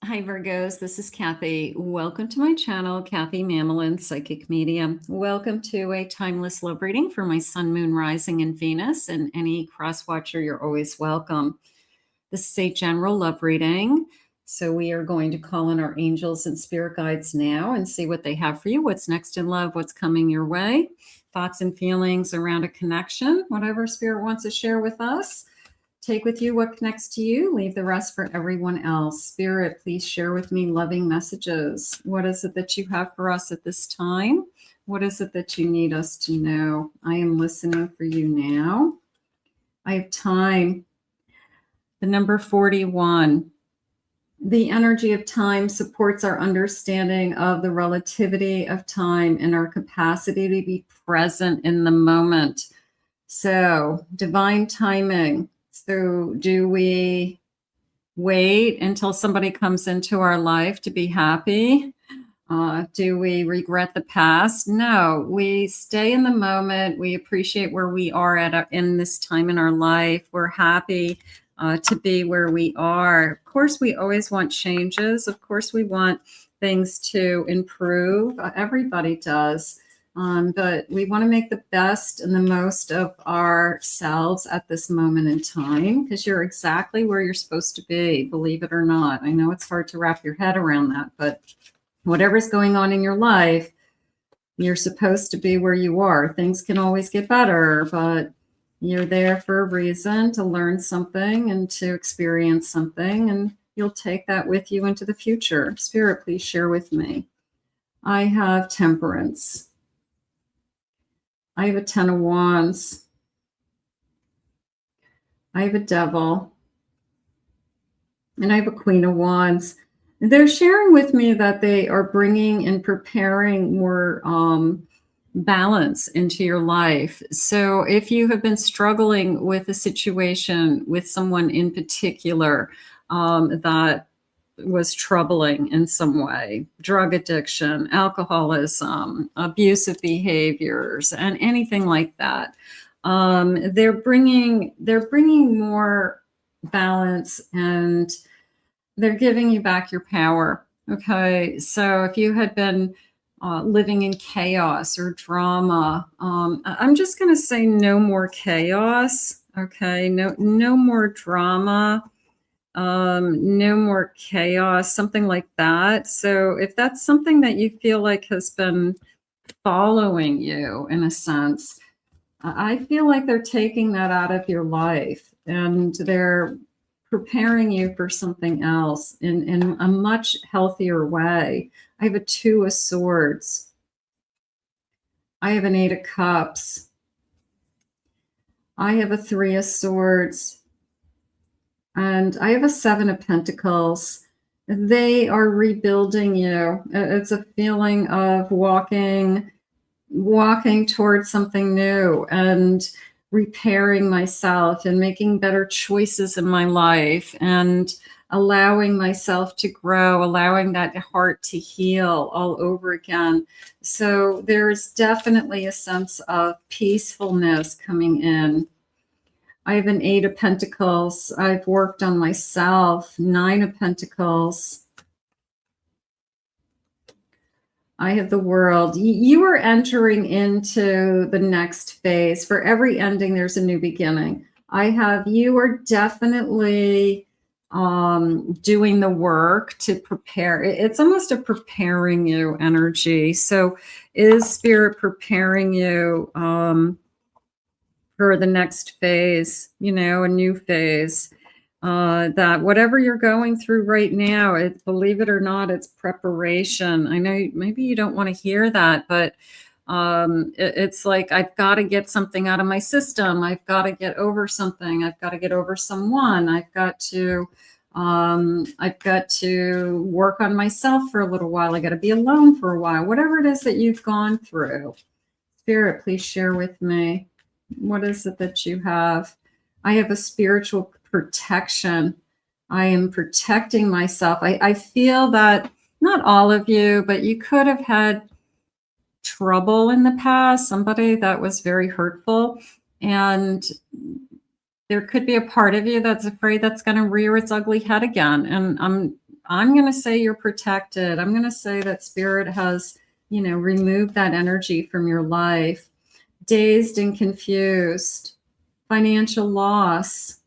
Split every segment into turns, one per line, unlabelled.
Hi Virgos, this is Kathy. Welcome to my channel, Kathy Mamolen, Psychic Medium. Welcome to a timeless love reading for my Sun, Moon, Rising, and Venus. And any cross-watcher, you're always welcome. This is a general love reading. So we are going to call in our angels and spirit guides now and see what they have for you. What's next in love? What's coming your way? Thoughts and feelings around a connection, whatever spirit wants to share with us. Take with you what connects to you. Leave the rest for everyone else. Spirit, please share with me loving messages. What is it that you have for us at this time? What is it that you need us to know? I am listening for you now. I have time. The number 41. The energy of time supports our understanding of the relativity of time and our capacity to be present in the moment. So, divine timing. So do we wait until somebody comes into our life to be happy? Do we regret the past? No, we stay in the moment. We appreciate where we are in this time in our life. We're happy to be where we are. Of course, we always want changes. Of course, we want things to improve. Everybody does. But we want to make the best and the most of ourselves at this moment in time, because you're exactly where you're supposed to be, believe it or not. I know it's hard to wrap your head around that, but whatever's going on in your life, you're supposed to be where you are. Things can always get better, but you're there for a reason, to learn something and to experience something, and you'll take that with you into the future. Spirit, please share with me. I have Temperance. I have a 10 of Wands. I have a Devil. And I have a Queen of Wands. They're sharing with me that they are bringing and preparing more balance into your life. So if you have been struggling with a situation with someone in particular that was troubling in some way, drug addiction, alcoholism, abusive behaviors, and anything like that, they're bringing more balance, and they're giving you back your power. Okay, so if you had been living in chaos or drama, I'm just going to say no more chaos. Okay, no more drama. No more chaos, something like that. So if that's something that you feel like has been following you in a sense, I feel like they're taking that out of your life and they're preparing you for something else in a much healthier way. I have a 2 of Swords. I have an 8 of Cups. I have a 3 of Swords. And I have a 7 of Pentacles. They are rebuilding you. It's a feeling of walking towards something new and repairing myself and making better choices in my life and allowing myself to grow, allowing that heart to heal all over again. So there's definitely a sense of peacefulness coming in. I have an 8 of Pentacles. I've worked on myself. 9 of Pentacles. I have the World. You are entering into the next phase. For every ending, there's a new beginning. You are definitely doing the work to prepare. It's almost a preparing you energy. So is Spirit preparing you for the next phase, a new phase, that whatever you're going through right now, believe it or not, it's preparation. I know maybe you don't want to hear that, but it's like, I've got to get something out of my system. I've got to get over something. I've got to get over someone. I've got to work on myself for a little while. I got to be alone for a while, whatever it is that you've gone through. Spirit, please share with me. What is it that you have? I have a spiritual protection. I am protecting myself. I feel that not all of you, but you could have had trouble in the past, somebody that was very hurtful. And there could be a part of you that's afraid that's going to rear its ugly head again. And I'm going to say you're protected. I'm going to say that spirit has, removed that energy from your life. Dazed and confused, financial loss,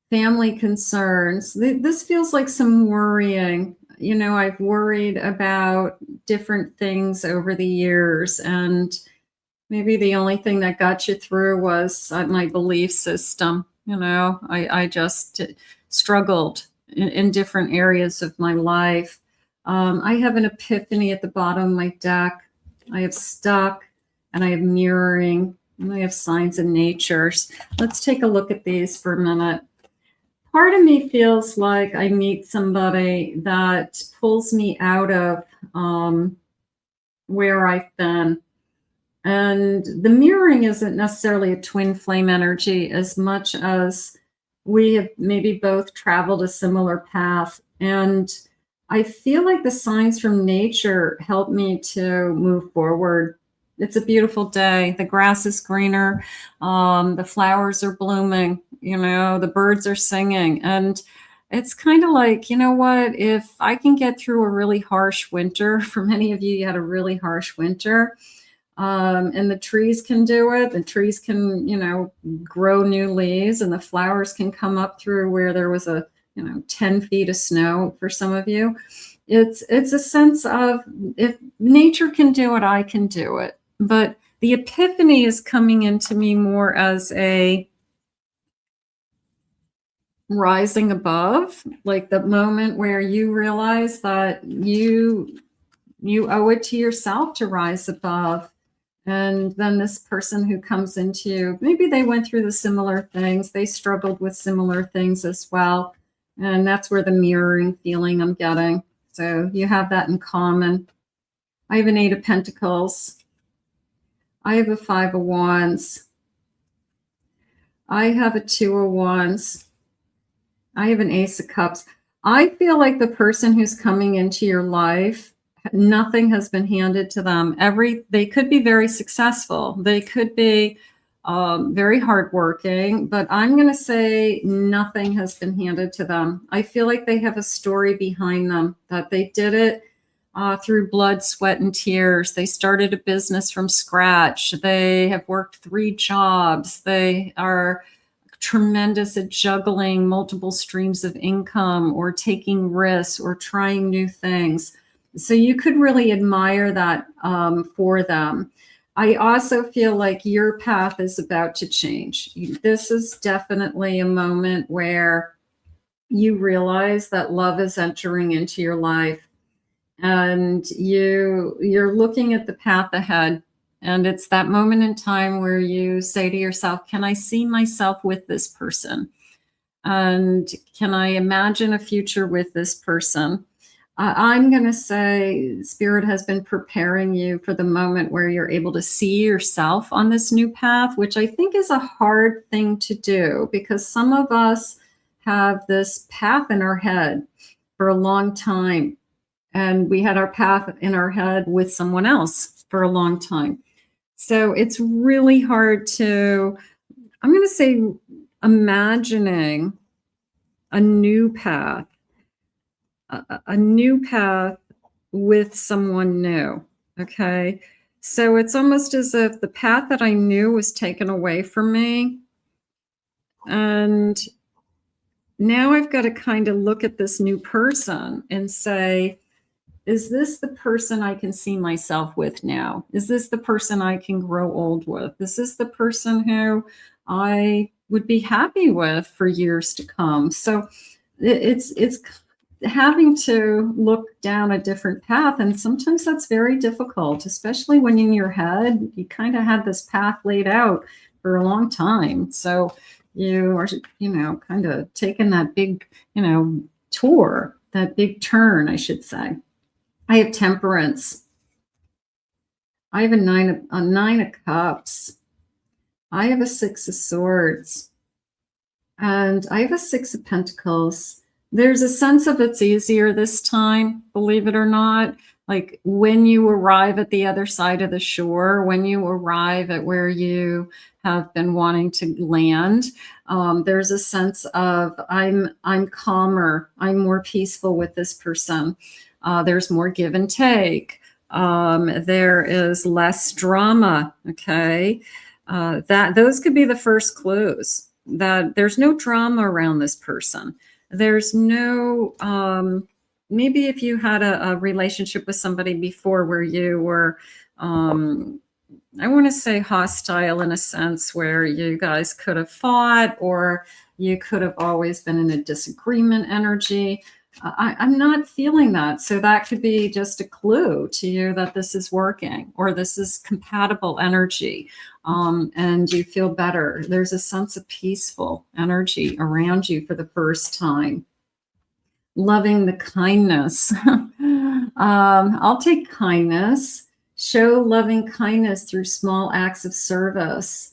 family concerns. This feels like some worrying. I've worried about different things over the years, and maybe the only thing that got you through was my belief system. I just struggled in different areas of my life. I have an epiphany at the bottom of my deck. I have stuck, and I have mirroring, and I have signs of natures. Let's take a look at these for a minute. Part of me feels like I meet somebody that pulls me out of where I've been. And the mirroring isn't necessarily a twin flame energy as much as we have maybe both traveled a similar path. And I feel like the signs from nature help me to move forward. It's a beautiful day. The grass is greener. The flowers are blooming. The birds are singing. And it's kind of like, what? If I can get through a really harsh winter, for many of you, you had a really harsh winter, and the trees can do it. The trees can, grow new leaves, and the flowers can come up through where there was 10 feet of snow for some of you. It's a sense of, if nature can do it, I can do it. But the epiphany is coming into me more as a rising above, like the moment where you realize that you owe it to yourself to rise above. And then this person who comes into you, maybe they went through the similar things. They struggled with similar things as well. And that's where the mirroring feeling I'm getting. So you have that in common. I have an 8 of Pentacles. I have a 5 of Wands. I have a 2 of Wands. I have an Ace of Cups. I feel like the person who's coming into your life, nothing has been handed to them. They could be very successful. They could be very hardworking, but I'm going to say nothing has been handed to them. I feel like they have a story behind them, that they did it through blood, sweat, and tears. They started a business from scratch. They have worked 3 jobs. They are tremendous at juggling multiple streams of income, or taking risks, or trying new things. So you could really admire that for them. I also feel like your path is about to change. This is definitely a moment where you realize that love is entering into your life, and you're looking at the path ahead. And it's that moment in time where you say to yourself, can I see myself with this person? And can I imagine a future with this person? I'm going to say Spirit has been preparing you for the moment where you're able to see yourself on this new path, which I think is a hard thing to do, because some of us have this path in our head for a long time. And we had our path in our head with someone else for a long time. So it's really hard to, I'm going to say, imagining a new path. A new path with someone new. Okay. So it's almost as if the path that I knew was taken away from me. And now I've got to kind of look at this new person and say, is this the person I can see myself with now? Is this the person I can grow old with? Is this the person who I would be happy with for years to come? So it's having to look down a different path. And sometimes that's very difficult, especially when in your head, you kind of had this path laid out for a long time. So you are, kind of taking that big, tour, that big turn, I should say. I have Temperance. I have a 9 of Cups. I have a 6 of Swords. And I have a 6 of Pentacles. There's a sense of it's easier this time, believe it or not. Like when you arrive at the other side of the shore, when you arrive at where you have been wanting to land, there's a sense of I'm calmer, I'm more peaceful with this person. There's more give and take. There is less drama. Okay, that those could be the first clues that there's no drama around this person. There's no maybe if you had a relationship with somebody before where you were I want to say hostile in a sense where you guys could have fought or you could have always been in a disagreement energy. I'm not feeling that. So that could be just a clue to you that this is working or this is compatible energy, and you feel better. There's a sense of peaceful energy around you for the first time. Loving the kindness. I'll take kindness. Show loving kindness through small acts of service.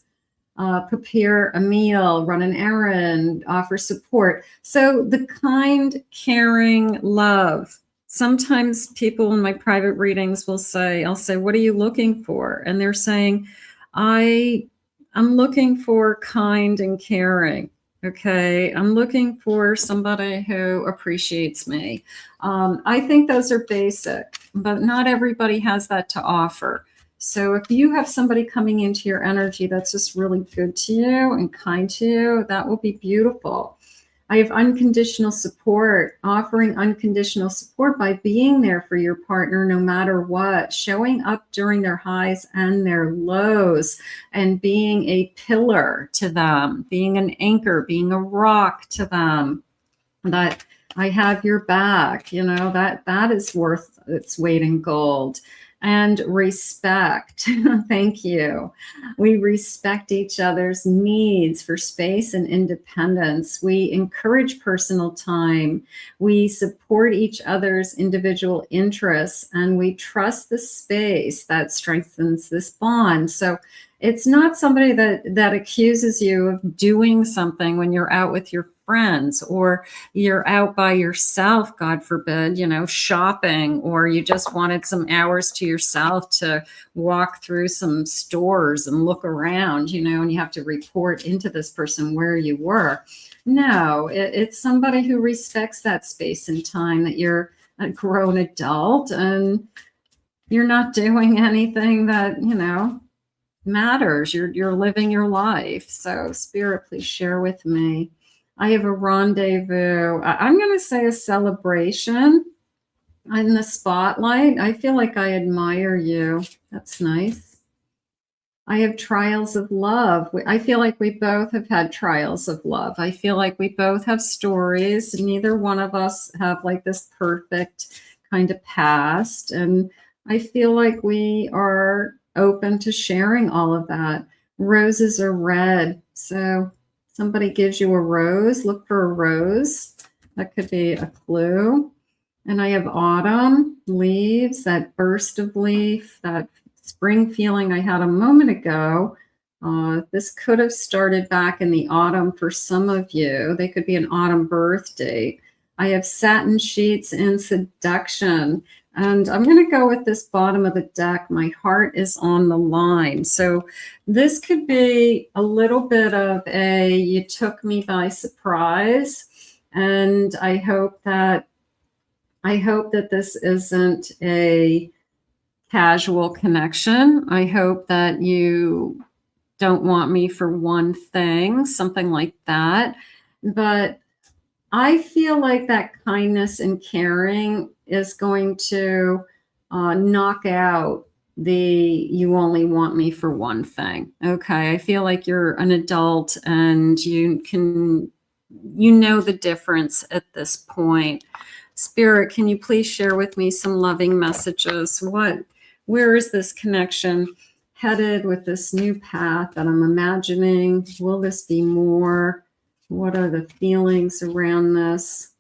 Prepare a meal, run an errand, offer support. So the kind, caring love. Sometimes people in my private readings will say, I'll say, what are you looking for? And they're saying, I'm looking for kind and caring. Okay, I'm looking for somebody who appreciates me. I think those are basic, but not everybody has that to offer. So if you have somebody coming into your energy that's just really good to you and kind to you, that will be beautiful. I have unconditional support, offering unconditional support by being there for your partner no matter what, showing up during their highs and their lows, and being a pillar to them, being an anchor, being a rock to them, that I have your back, that is worth its weight in gold. And respect. Thank you. We respect each other's needs for space and independence. We encourage personal time. We support each other's individual interests, and we trust the space that strengthens this bond. So it's not somebody that accuses you of doing something when you're out with your friends or you're out by yourself, God forbid, shopping, or you just wanted some hours to yourself to walk through some stores and look around, and you have to report into this person where you were. No, it's somebody who respects that space and time, that you're a grown adult and you're not doing anything that, matters. You're living your life. So Spirit, please share with me. I have a rendezvous. I'm going to say a celebration in the spotlight. I feel like I admire you. That's nice. I have trials of love. I feel like we both have had trials of love. I feel like we both have stories. Neither one of us have like this perfect kind of past. And I feel like we are open to sharing all of that. Roses are red. So somebody gives you a rose, look for a rose. That could be a clue. And I have autumn, leaves, that burst of leaf, that spring feeling I had a moment ago. This could have started back in the autumn for some of you. They could be an autumn birth date. I have satin sheets and seduction. And I'm going to go with this bottom of the deck. My heart is on the line. So this could be a little bit of a, you took me by surprise. And I hope that this isn't a casual connection. I hope that you don't want me for one thing, something like that. But I feel like that kindness and caring is going to knock out the you only want me for one thing. Okay, I feel like you're an adult and you know the difference at this point. Spirit, can you please share with me some loving messages? Where is this connection headed with this new path that I'm imagining? Will this be more? What are the feelings around this?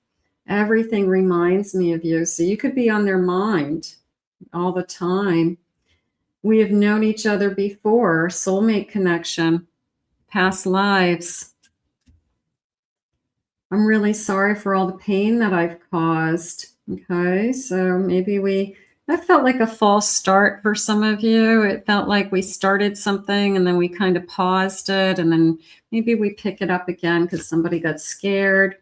Everything reminds me of you. So you could be on their mind all the time. We have known each other before. Soulmate connection. Past lives. I'm really sorry for all the pain that I've caused. Okay, so maybe we That felt like a false start for some of you. It felt like we started something and then we kind of paused it, and then maybe we pick it up again because somebody got scared.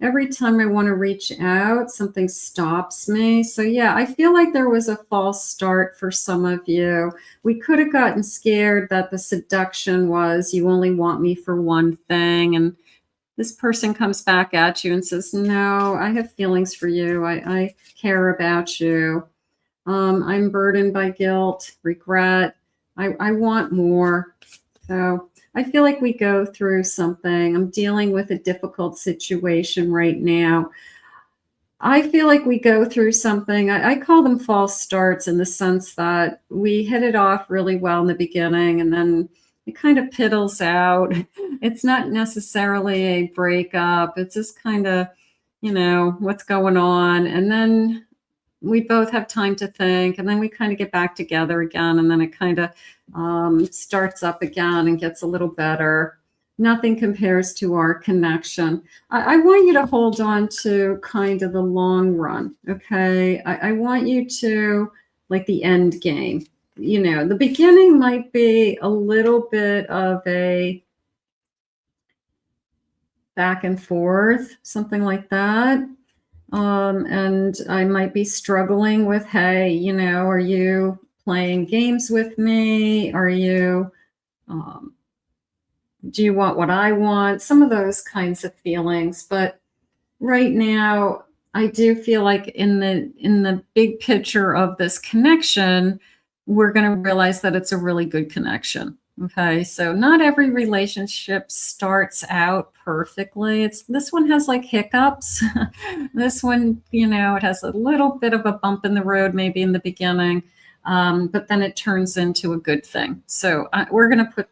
Every time I want to reach out, something stops me. So yeah, I feel like there was a false start for some of you. We could have gotten scared that the seduction was you only want me for one thing, and this person comes back at you and says, no, I have feelings for you. I care about you. I'm burdened by guilt, regret. I want more. So I feel like we go through something. I'm dealing with a difficult situation right now. I feel like we go through something. I call them false starts in the sense that we hit it off really well in the beginning and then it kind of piddles out. It's not necessarily a breakup. It's just kind of, what's going on. And then we both have time to think, and then we kind of get back together again, and then it kind of starts up again and gets a little better. Nothing compares to our connection. I want you to hold on to kind of the long run, okay? I want you to, like, the end game. The beginning might be a little bit of a back and forth, something like that. And I might be struggling with, hey, are you playing games with me? Are you, do you want what I want? Some of those kinds of feelings. But right now, I do feel like in the big picture of this connection, we're going to realize that it's a really good connection. Okay, so not every relationship starts out perfectly. This one has like hiccups. This one, it has a little bit of a bump in the road, maybe in the beginning, but then it turns into a good thing. So we're gonna put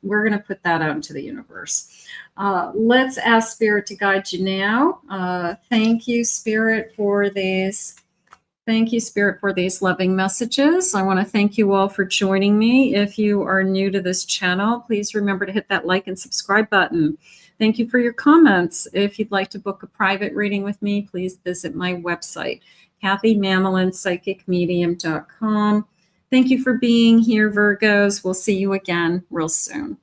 that out into the universe. Let's ask Spirit to guide you now. Thank you, Spirit, for these. Thank you, Spirit, for these loving messages. I want to thank you all for joining me. If you are new to this channel, please remember to hit that like and subscribe button. Thank you for your comments. If you'd like to book a private reading with me, please visit my website, KathyMamolen.psychicmedium.com. Thank you for being here, Virgos. We'll see you again real soon.